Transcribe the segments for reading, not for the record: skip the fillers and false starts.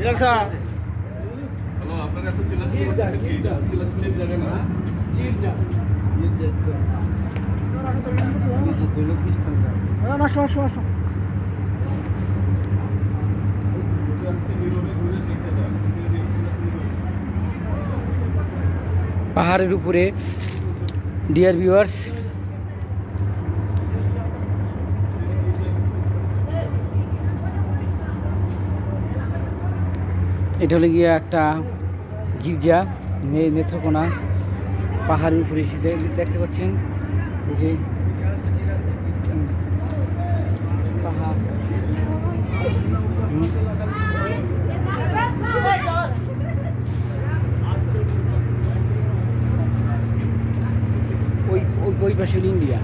Hello, আপনারা এত চিল্লাচিল্লি করতেছেন কি? চিল্লাচিল্লির জায়গা না। পাহাড়ের উপরে ডিয়ার ভিউয়ার্স, এটা হলো গিয়ে একটা গির্জা নেত্রকোনা পাহাড়ের উপরে এসে দেখতে পাচ্ছেন এই যে পাহাড়। ওই পাশে হলো ইন্ডিয়া।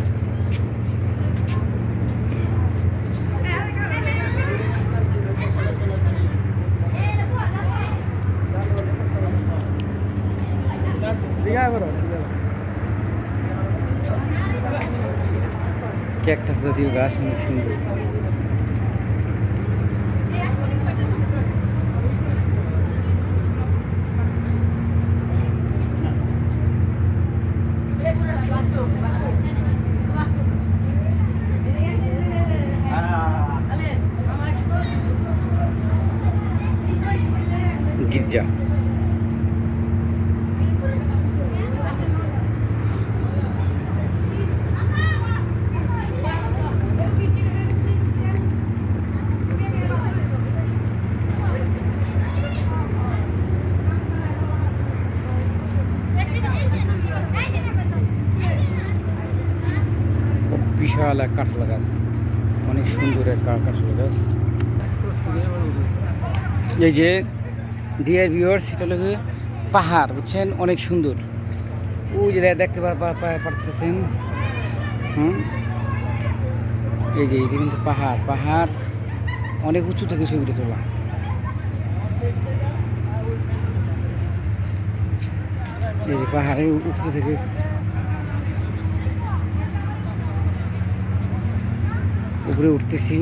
ক্যাকটাস জাতীয় গাছ অনেক সুন্দর। গির্জা খুব বিশাল এক কাঁঠাল গাছ, অনেক সুন্দর এক কাঁঠাল গাছ। এই যে ডিয়ার ভিউয়ার্স, এটা হলো পাহাড়, বুঝছেন, অনেক সুন্দর। ওই যে দেখতে পারতেছেন, এই যে এটা কিন্তু পাহাড়। পাহাড় অনেক উঁচু থেকে ছবিটা তোলা। এই যে পাহাড়ের উপর থেকে উপরে উঠতেছি।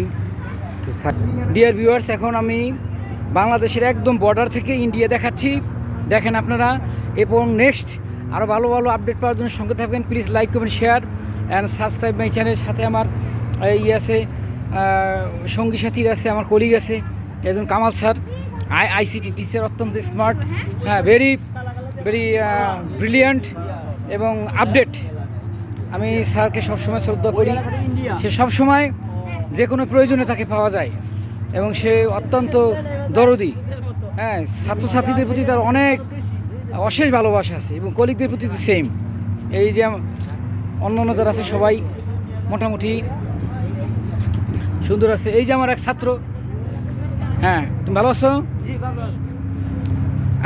ডিয়ার ভিউয়ার্স, এখন আমি বাংলাদেশের একদম বর্ডার থেকে ইন্ডিয়া দেখাচ্ছি, দেখেন আপনারা। এবং নেক্সট আরও ভালো ভালো আপডেট পাওয়ার জন্য সঙ্গে থাকবেন। Please like comment share and subscribe my channel. সাথে আমার আছে সঙ্গী সাথীর আছে, আমার কলিগ আছে একজন কামাল স্যার, আইসিটি টিচার, অত্যন্ত স্মার্ট, হ্যাঁ, ভেরি ভেরি ব্রিলিয়ান্ট এবং আপডেট। আমি স্যারকে সবসময় শ্রদ্ধা করি। সে সবসময় যে কোনো প্রয়োজনে তাকে পাওয়া যায় এবং সে অত্যন্ত দরদি। হ্যাঁ, ছাত্রছাত্রীদের প্রতি তার অনেক অশেষ ভালোবাসা আছে এবং কলিগদের প্রতি তো সেম। এই যে অন্য যারা আছে সবাই মোটামুটি সুন্দর আছে। এই যে আমার এক ছাত্র, হ্যাঁ, তুমি ভালো আছো?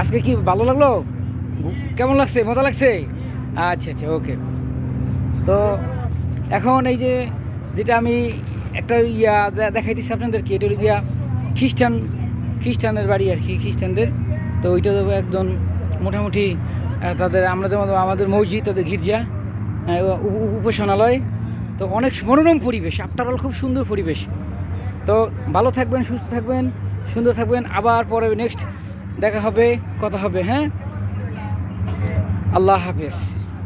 আজকে কি ভালো লাগলো? কেমন লাগছে? মজা লাগছে? আচ্ছা আচ্ছা, ওকে। তো এখন এই যে যেটা আমি একটা দেখাইতেছি আপনাদেরকে, এটা হলো গিয়া খ্রিস্টানের বাড়ি আর কি, খ্রিস্টানদের। তো ওইটা একদম মোটামুটি তাদের, আমরা যেমন আমাদের মসজিদ, তাদের গির্জা, উপাসনালয়। তো অনেক মনোরম পরিবেশ, আফটার অল খুব সুন্দর পরিবেশ। তো ভালো থাকবেন, সুস্থ থাকবেন, সুন্দর থাকবেন। আবার পরে নেক্সট দেখা হবে, কথা হবে। হ্যাঁ, আল্লাহ হাফেজ।